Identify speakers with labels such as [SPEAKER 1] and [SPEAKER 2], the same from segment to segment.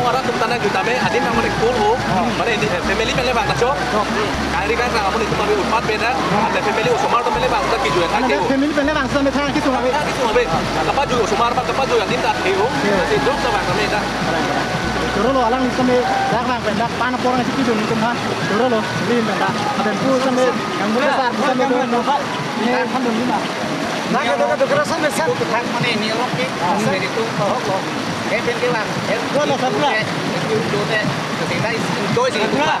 [SPEAKER 1] orang tumtanan kita me adin yang mereka puluh, mana ini family pele bang tacho, kari kan kamu itu kami upat beda, ada family usumar tu pele bang kita kijuan kan keu.
[SPEAKER 2] family pele bang sampai thang kisu ngabe.
[SPEAKER 1] Kisu ngabe, apa juga usumar apa apa juga adin tak keu, nanti dong tu bang kami dah.
[SPEAKER 2] Dulu lo alang sampai dak bang pendak panah porang itu kisu tumhan. Dulu lo lin dah, ada pu sampai yang muda sampai tu nomor ini kan dulu ni. Nah, kita kerasan besar.
[SPEAKER 3] Thang mana ini rocky, dari itu kau kau. Bên cái bàn,
[SPEAKER 2] Đó là thật là.
[SPEAKER 3] Chỗ này, cái này tôi chỉ đúng là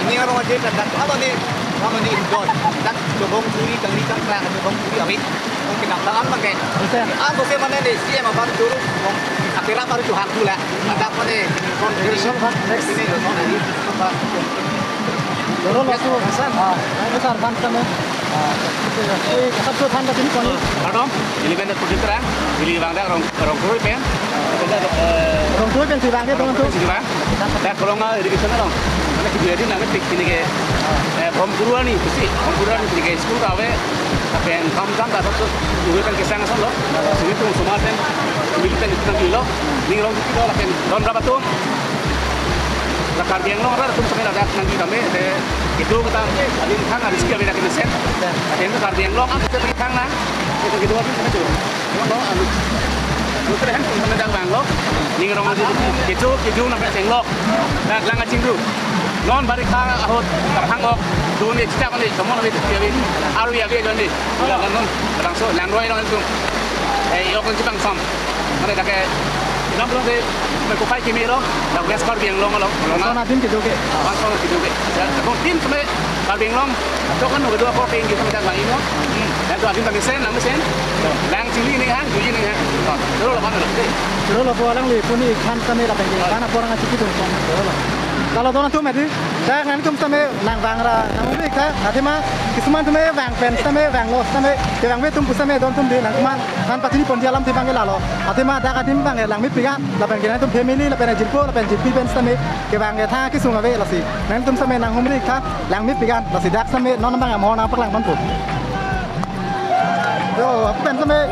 [SPEAKER 3] ini orang aja dan apa nih, apa nih enjoy, dan coba curi kali kan kerang, coba curi apa? Mungkin apa kan pakai. Aku sih mana nih sih emang baru turun, akhirnya baru tuhan pula. Ada apa nih? Next ini apa?
[SPEAKER 2] Dulu lo tu besar, besar kan sama. Kasat tu than sini kau ni.
[SPEAKER 1] Pardon, ini kan tu terang, ini bang dah orang kurus pen.
[SPEAKER 2] Orang tua kan si bang dia tu tu.
[SPEAKER 1] Si bang, dah kalau nggak di sana dong. Mana kita jadi nanti tik ini ke, pemburuan ni, pasti pemburuan ni ke school kawe, tapi yang kamu kan tak tahu, dulu kan kesana sana loh. Sini tu semua kan, militan itu nanti loh. Ni orang kita lah kan, orang berapa tu? Lakar yang loh, orang tu sampai ada nanti kami, itu kita ada yang ada skill beda kena set. Ada yang lakar yang loh, kita pergi kang lah, itu gitu apa sih tu? Loh, Betul kan? Kita dah bang loh. Ni orang itu keju nampak senglok. Dah langat cinggu. Non balik kang ahot terhang ok. Dulu ni cakap ni semua ni tiap hari ya dia ni. Lalu non langsung langroi non itu. Yok kan cipang sam. Mana dah ke? Nampak tu mereka pakai kimi loh. Dah gas kar biang long loh.
[SPEAKER 2] Kau nak tim kita ke?
[SPEAKER 1] Langsung kita ke. Kalau tim sampai kar biang long. Tu kan dua kau pengen kita macam ini loh. Dan tu adim bagi sen, nama sen. Lang cili ni kan, tujuh ni kan. Terus lah mana lah.
[SPEAKER 2] Dulu lo orang ni pun ni kan sampai lah pengen. Karena orang asyik itu. Kalau tuan tu mesti, saya nanti tu sampai nang bang ra, nang ubik kan. Nanti mah, kesuman tu mesti bang pen, sampai bang los, sampai bang betum tu sampai don tu di nang keman. Kan pasti ni pun jalan tu bang ke lalu. Nanti mah dah kadim bang lang mesti kan. Lapan kita tu family, lapan jilpo, lapan jilpi pen sampai bang ke thang kesunga be lasi. Nanti tu sampai nang ubik kan, lang mesti kan. Lasi dak sampai non bang amor nang pelang pun. Yo, aku pen sampai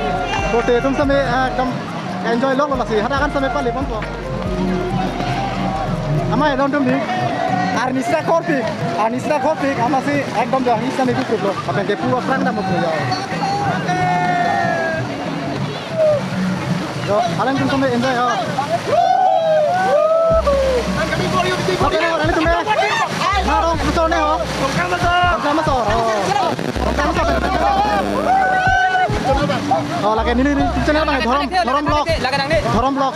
[SPEAKER 2] kote tu sampai kam enjoy lok lasi. Hada kan sampai paling pun tu. Amai don tu ni. Arnisra Korpik, ama si ekdom dah Arnisra ni cukup loh. Apa yang kepu perang dah mungkin ya. Yo, kalian tu sampai enjoy ya. Oke, orang itu meh. Narong betul ni ho. Tongkang besar. Oh, lagi ni channel mana? Thorom blog.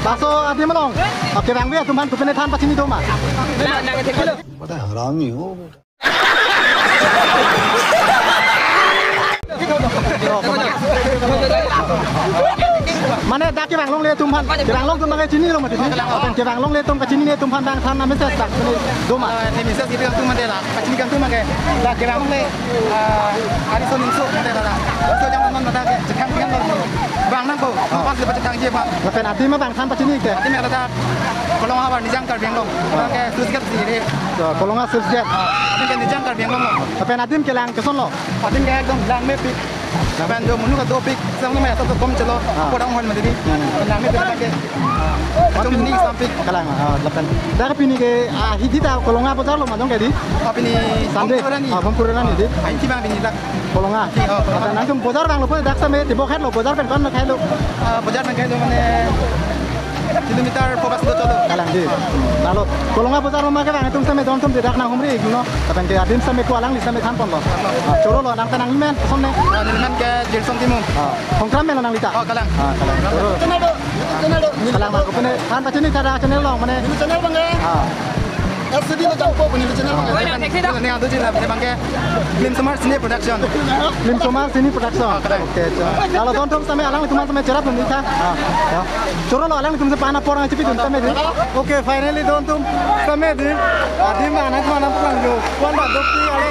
[SPEAKER 2] Baso adi mana? Oke, bang biar tumpang tumpang than pasti ni tu mah.
[SPEAKER 4] Bada harami ho.
[SPEAKER 2] Mana dah ke bang long le tumpang, ke bang long tumpang ke sini loh mati. Ke bang long le tumpang ke sini ni tumpang bang than nama saya tak sini doma.
[SPEAKER 3] Ni misal kita tu mana lah, kacang ikan tu mana? Dah kira orang le, hari Senin tu mana lah? So jangan mana dah cekang ikan tu. Bang nang kau, pas lepas cekang je pak.
[SPEAKER 2] Lepas nanti mah bang than pasti ni ke.
[SPEAKER 3] Nanti mereka dah kalau awak nijang kar biang long, ke susah sih.
[SPEAKER 2] Kalau nggak subscribe.
[SPEAKER 3] Nanti kan nijang kar biang long.
[SPEAKER 2] Lepas nanti ke lang ke son lo.
[SPEAKER 3] Nanti ke ekdom lang mepik. Bang do munu ka topik, sama nama satu kom celo, orang hal macam ni. Lang mepik ke. Macam ni sampai
[SPEAKER 2] Kalang, lepas. Dah ke pini ke hidi dah kalau nggak pasal lo macam kayak di.
[SPEAKER 3] apa ni?
[SPEAKER 2] Sunday. Pempuran ni di.
[SPEAKER 3] Ini bang ini tak.
[SPEAKER 2] Kalau nggak. Lepas nanti pasal bang lo pun dah sampai di bawah lo pasal kan kan kayak lo.
[SPEAKER 3] Bajar nak kayak mana? Kilometer pobas tu colo.
[SPEAKER 2] Kalang di. Lalu kalau nggak pasal lo makan bang itu sampai don tum tidak nak humri, you know. Lepas ke adim sampai kualang di sampai tanpon lo. Coro lo nang tenang imen, sonne.
[SPEAKER 3] Dengan ke Jelson Timur.
[SPEAKER 2] Kongkram melo nang lita.
[SPEAKER 3] Oh kalang.
[SPEAKER 2] Kalang. Kalang aku punya kan pasti ni cara channel lo mana.
[SPEAKER 3] Channel bang ke? LCD lo jangkau punya channel bang. Ni ada je lah, bang ke. Lim Smart Sini Production.
[SPEAKER 2] Lim Somar sini production. Oke. Kalau don tum sampai alang cuma sampai cerap nanti kan. Coro lo alang cuma sampai anak orang aja pun sampai di. Oke, finally don tum sampai di. Adim anak mana pulang yo. Kuan dah dokti ale.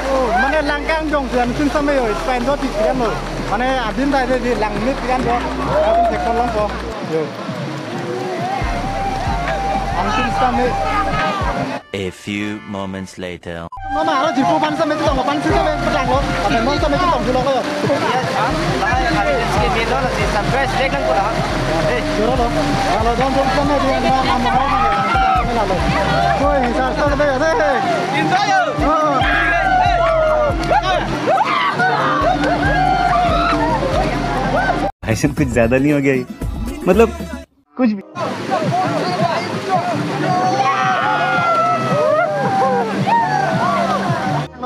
[SPEAKER 2] Oh, mana langkang dong tuan cuma sampai yo. Spend dot tiga lo. Mana adim dah di langmit kan do. Adim sektor long ko. Yo. Angkin sampai.
[SPEAKER 5] A few moments later.
[SPEAKER 2] Mama, jilpo pan sampai tu dong, pan sampai perang lo. Apa non sampai tu dong tu lo ko.
[SPEAKER 3] Ini đó là gì? Subscribe check lên của đó.
[SPEAKER 2] Juro lo. Kalau don tum sama dia nama mau mana lalu. Koi hisar sana be ade.
[SPEAKER 3] Enjoy.
[SPEAKER 6] भाईसन कुछ ज्यादा नहीं हो गया ये? मतलब कुछ भी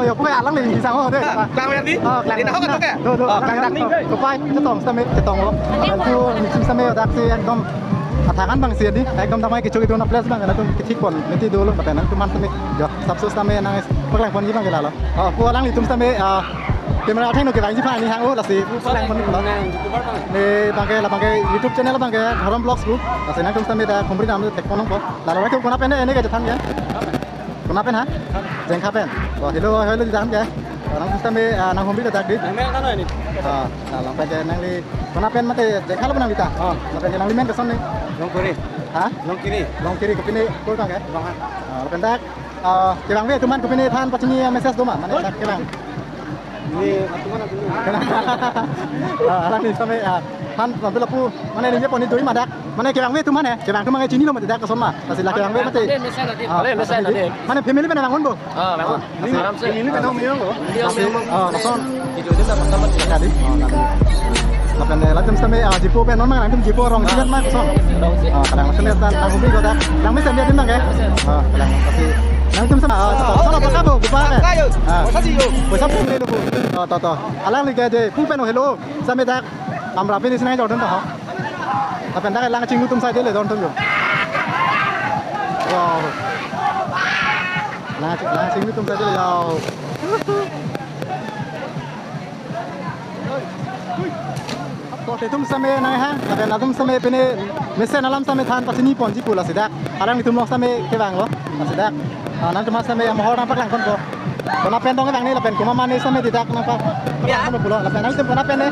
[SPEAKER 2] Yo koi alang ni hisar ho de.
[SPEAKER 3] Làm cái gì? Đi nào hết kìa.
[SPEAKER 2] Klang dak ni. Ko paiจะtong lo. Itu mixim sama dak si ekdom tangan bang sih di, ekdom tamai kecil itu na plus bang, nanti kecil pun, nanti dulu, tapi nanti man sama, jo, subsus sama nangis, pelang pun gimana kita lo, ku alang itu sama, kamera theng no kita ini pani hang lah sih, pelang pun lo, nih bangke YouTube channel bangke, haram vlogs bu, lah nanti sama dah komplit nama tek konong po, lalu lagi kuna pen ini kerja tanya, kuna pen ha, jengka pen, hello di dalam ya. Orang kita me nang hombi tak di.
[SPEAKER 1] Nang kan ini.
[SPEAKER 2] Dalam pakai nang di. Kena pen mate jekal pun nang kita. Mate nang limen keson ni.
[SPEAKER 1] Long kiri.
[SPEAKER 2] Hah? Long kiri ke pini kul kan ke?
[SPEAKER 1] Long.
[SPEAKER 2] Lepas dak kebang we tuman ke pini than pacini message doma. Mana dak kebang.
[SPEAKER 1] Ini atuman aku.
[SPEAKER 2] Alang ni sampai than sampai lapu mana ni je pon ni doi madak. Mana kebang we tuman kebang tu mangai cini lo mate dak keson ma. Masih lah kebang we mate.
[SPEAKER 1] Mesej tadi.
[SPEAKER 2] Mana family mana bangun bo?
[SPEAKER 1] Bangun.
[SPEAKER 2] Ini kan orang miong lo. Langsung.
[SPEAKER 1] Video itu dapat dapat
[SPEAKER 2] Tadi. Lapan latem sampai jipo pen non mang jipo rong jilat mak son. Kadang langsung lihat tang hobi kota. Lang mesen dia timbang ke? Kadang kasih. Lang tum sama. Sono apa kamu? Bupa ke?
[SPEAKER 3] Kasih yo.
[SPEAKER 2] Besar pun ni tu. To. Alang liga je. Ku pen hello. Sampai dak. Amra pin isnai jordan dah. Lapan dak lang cinggu tum sai dia le don tum yo. Wow. Lang cinggu tum sai dia yo. Tum sampai nang ha, tapi natum sampai pene mesin alam sampai than pasini ponji pula sidak. Alang itu lok sampai kebang lo, sidak. Nanti mas sampai am orang pak lang kon ko. Kena pen dong kebang ni, lapen kuma mani sampai tidak nampak. Ya. Kena pula, lapen nang kena pen ni.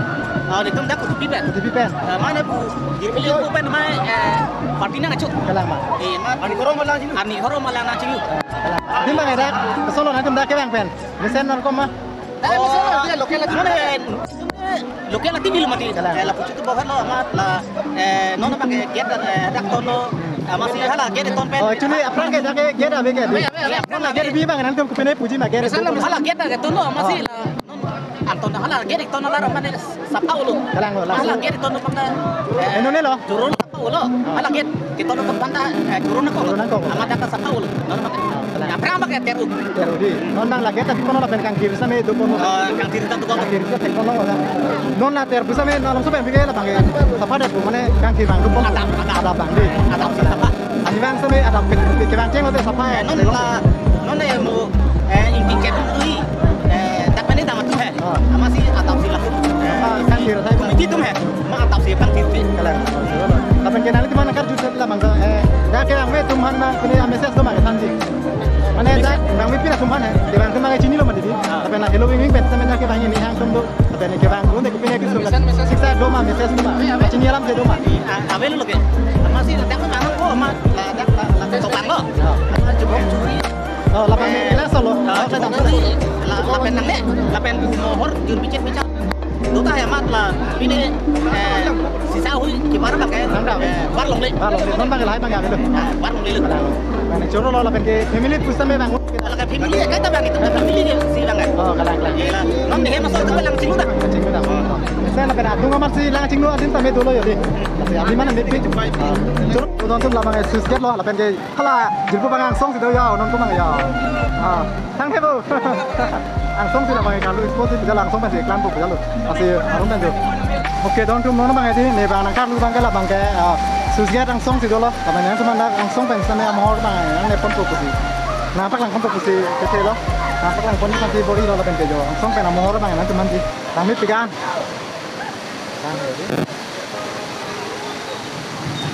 [SPEAKER 3] Di tum dak kutu pipen.
[SPEAKER 2] Kutu pen.
[SPEAKER 3] Mana bu? Jadi ku pen mai partina ngacut.
[SPEAKER 2] Kelang ma.
[SPEAKER 3] Ani korong malang sini. Ani korong malang ngacut.
[SPEAKER 2] Di mana dak? Solo nanti dak kebang pen. Mesin nang koma.
[SPEAKER 3] Dia lokal lagi mana? Lokal lagi di rumah dia. La pucuk tu bawa lo amat la. Nona pakai get dak tono. Masih halah get ton pen.
[SPEAKER 2] Oh, actually apran ke dak get abe ke. Apran la get bi bang nanti ku pene puji ma get.
[SPEAKER 3] Halah get dak tono masih la. Anton halah get tono la mana sapau lo.
[SPEAKER 2] Kelang lo.
[SPEAKER 3] Halah get tono panda.
[SPEAKER 2] Eno ne lo.
[SPEAKER 3] Turun sapau lo. Halah get tono panda turun ko. Amat dak sapau lo. Nona pakai. Apran pakai teru.
[SPEAKER 2] Teru di. Non bang la get tapi kono la pen kang kiri sampai do kono.
[SPEAKER 3] Kang kiri tu kau.
[SPEAKER 2] Kiri tu kono la. Non la ter bisa me non sampai bige la bang. Sapa dak mana kang kiri bang do kono. Ada bang di.
[SPEAKER 3] Ada apa?
[SPEAKER 2] Ani bang sampai ada kebang ceng lo sapa.
[SPEAKER 3] Non ya mu inti ket tu. Tak mana tak matu hai. Masih atap sila.
[SPEAKER 2] Kang kiri saya
[SPEAKER 3] Komiti tu hai. Mak atap sila kang kiri.
[SPEAKER 2] Kelang. Tapi kenal itu mana kar juta la bang. Dak kebang me tumhan bang kini ameses do mang sanji. Mana dak bang me pina tumhan hai. Kebang tu mang cini lo mandi di. Tapi nak hello wing pen sampai nak kebang ini hang tum do. Tapi ni kebang tu dek pina kisum. Siksa do ma meses do ma. Cini alam je do ma.
[SPEAKER 3] Abe lu ke. Masih dak tu mang ko mak dak topang lo. Cukup curi.
[SPEAKER 2] Oh, lapan kelas solo.
[SPEAKER 3] Saya tak tahu. Lapen nang le. Lapen mohor jur bicat. Lu tak ya mat lah. Ini sisa hui gimana pakai? War long le.
[SPEAKER 2] Non bang lai bang ya gitu.
[SPEAKER 3] War long le.
[SPEAKER 2] Mana coro lo lapan ke family pusat me bang.
[SPEAKER 3] Kalau ke family ya kata bang itu family dia si bang.
[SPEAKER 2] Oh, kelang.
[SPEAKER 3] Non dia masuk ke lang sini dah.
[SPEAKER 2] Cinggu dah. Saya lapan adu ngamar si lang cinggu adin sampai dulu ya di. Tapi adi mana mepi. Coro non tu lapan susket lo lapan ke hala jilpu bang ang song si do ya non tu bang ya. Thang thế bu. Ang song si lapan kalau sport si bisa langsung masih iklan bu jalu. Masih harum dan tu. Oke, don tu non bang adi ne bang nang kar lu bang ke lapan ke susket ang song si do lo. Lapan yang cuma ang song bang sampai amor bang yang ne pon tu si. Nampak lang pon tu si kecil lo. Nampak lang pon ni body lo lapan ke jo. Ang song bang amor bang yang cuma si. Kami pikan.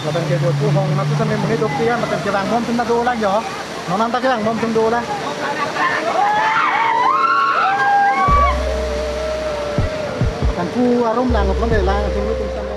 [SPEAKER 2] Lapan ke jo tu hong nanti sampai menit dua pikan lapan ke bang mom tunda do lang jo. Non nanti ke bang mom tunda do lang. Kan ku arum lang ngop lang lang tunggu tunggu sampai.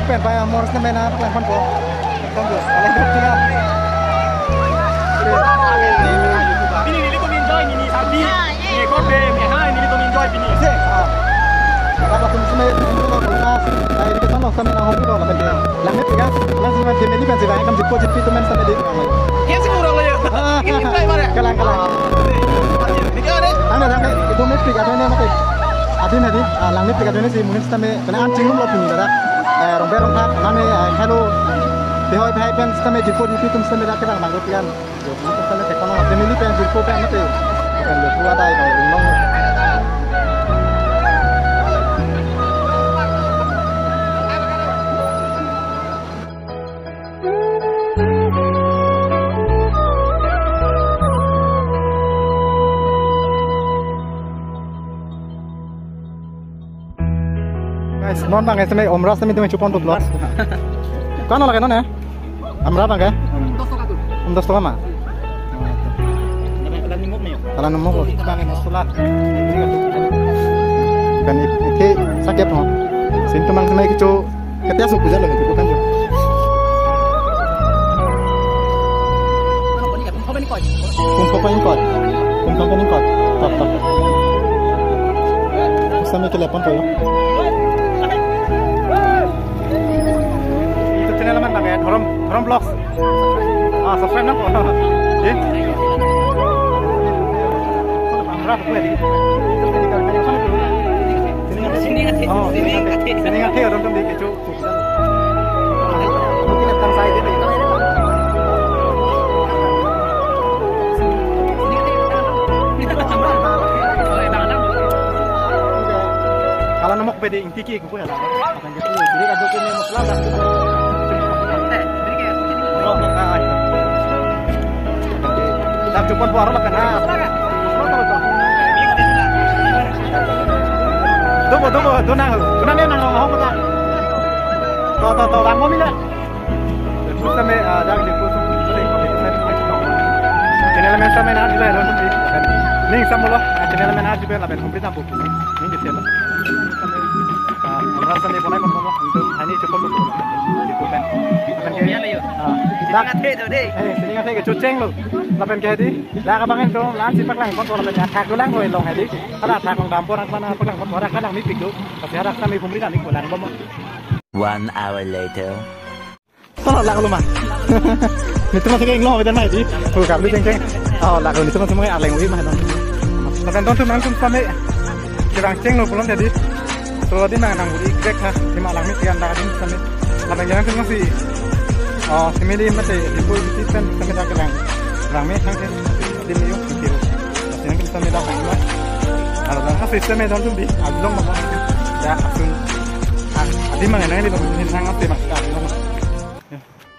[SPEAKER 2] pen pa moros na mena pa lang po. Tunggu. Alay dok tinggal.
[SPEAKER 1] Ini to enjoy ini sabi. Ini ko be mi ha ini to enjoy ini.
[SPEAKER 2] Kalau kamu semai itu kalau nas, ini kita nak sampai nak hobi kalau benda. Langit tiga, langsung macam ini kan sih, kamu jemput jemput itu men sampai di mana?
[SPEAKER 1] Ya sih kurang lah ya. Ini play mana?
[SPEAKER 2] Kalang.
[SPEAKER 1] Ini ada.
[SPEAKER 2] Tangga itu mesti ada ni macam. Adi nanti, langit tiga ini sih mungkin sampai kena anjing lu punya dah. Romper mana hello. Behoi pen sampai jemput itu sampai dah kerang langit tiga. Mungkin sampai kalau macam ini pen jemput pen macam. Pen lu ada kalau long. Non bang, saya Om Ras, saya itu cupon tuh vlog. Kan orang kan ya? Om Ras bang ya? Om Dos tuh mah. Kalau nemu bang ini sulat. Kan itu sakit no. Sintu bang saya itu ketia suku jalan itu bukan jo. Kumpul kot. Top. Sampai ke lepan tuh ya. Elemen bang ya, Horom Vlogs. Subscribe nak? Ya. Berapa tu ya? Sini ngerti orang tu di kecu. Mungkin datang saya dia. Kalau nama pede inti aku ya. Akan gitu. Jadi kalau kini masalah dah. Dah cupon puaro lah kan. Tunggu nang. Kenapa nang ngomong apa? Tahu bang mau minta. Terus sampai dah di kursus boleh kalau kita channel main sampai nak juga ada nanti. Link semula channel main nak juga lah komplit apa pun. Ini detail. Rasa ni boleh kalau untuk ini cupon tu. Cupon. Sini nggak tega cuceng lo, lapen kayak di, lah kabangan tuh, lah si paklang kotor lapen atak ulang lo elong hadi, kalau atak orang dampur orang mana paklang kotor orang kadang mipik lo, tapi harap kami pemerintah ni kulan bomo.
[SPEAKER 5] 1 hour later.
[SPEAKER 2] Tolong lah kalau mah, itu masih kayak ngelong betul mah di, kalau kamu ceng, oh lah kalau itu masih mau aleng wih mah dong, lapen tuh nangkum sampai kirang ceng lo pulang jadi, kalau di mana nanguri grek ha, di malang misi anda kadang sampai, lapen jangan tuh masih. Oh, semedi mati ibu sistem kami dah kerang, ramai hangin di miyuk kiro. Tapi nanti kami dah hangin. Kalau dah sistemnya dah tu di, ablong mana? Ya, asun. Adi mana ni di hang apa macam?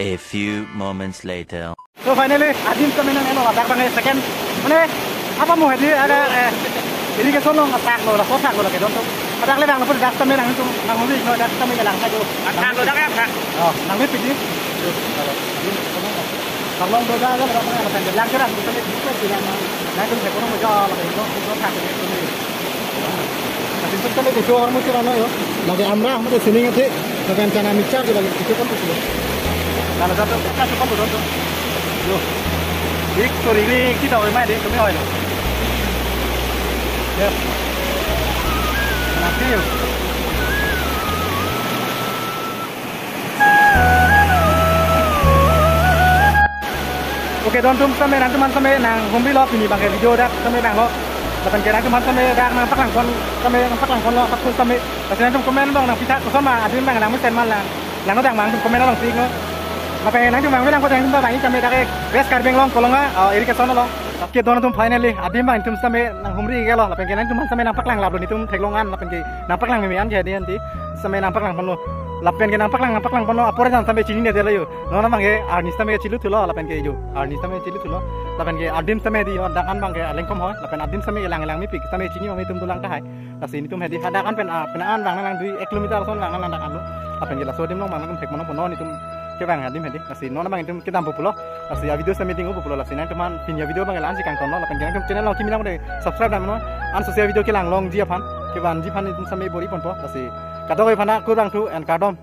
[SPEAKER 5] A few moments later.
[SPEAKER 2] So finally, Adim kami nang eno adak bang second. Mana? Apa mau hadi ada ini ke sono atak lo, lah kotak lo ke donto. Adak le bang lepas dak kami nang itu nang muli no dak kami jalan saja. Atak lo dak apa? Oh, nang mesti di. Kalau orang berada dalam apa yang terjadi, kerana kita tidak tidak nak kita kurang menjual, kita tak boleh. Tapi kita le dijual orang mesti orang yo. Lagi amrah, mesti sini ngati, dengan cara micak kita itu kan tu. Kalau satu kita cukup betul tu. Yo, story ni kita orang mana deh, kami orang. Ya, nanti yo. Oke, dontum sampai nanti sampai nang hombi lo ini bangkai video dah sampai nang lo. Tapi kira nanti sampai dah nang paklang kon lo satu sampai. Tapi nanti komen bang nang pisah sama ada bang nang mesen malah. Nang lo dah bang komen lo sih no. Tapi nanti bang bilang kau jangan sampai bang sampai dah best card bang lo kolong iri kesono lo. Oke, dontum finally ada bang itu sampai nang hombi lo. Tapi kira nanti sampai nang paklang lah itu teglongan. Tapi nang paklang memian jadi nanti sampai nang paklang pun lo. Lapen ke nampak lang kono apore jan sampai cini dia layu nona bangke arnis sampai cilu tulo lapen ke jo arnis sampai cilu tulo lapen ke adim sampai di dakan bangke lengkom ho lapen adim sampai elang mipik sampai cini mami tum tulang kahai kasi ini tum hedi hadakan pen penaan bang lang 2 kilometer son bang lang dakan lu lapen ke la sodim long bang tum tek mono pono ni tum ke bang adim hedi kasi nona bang tum kita pulo kasi video sampai tinggu pulo lasi nang teman pinya video bang lan sikang tono lapen ke channel long kimi lang de subscribe dan mono an sosial video ke lang long ji apan ke ban ji pan tum sampai bori pon po kasi kadoi phana kurang tu and kadom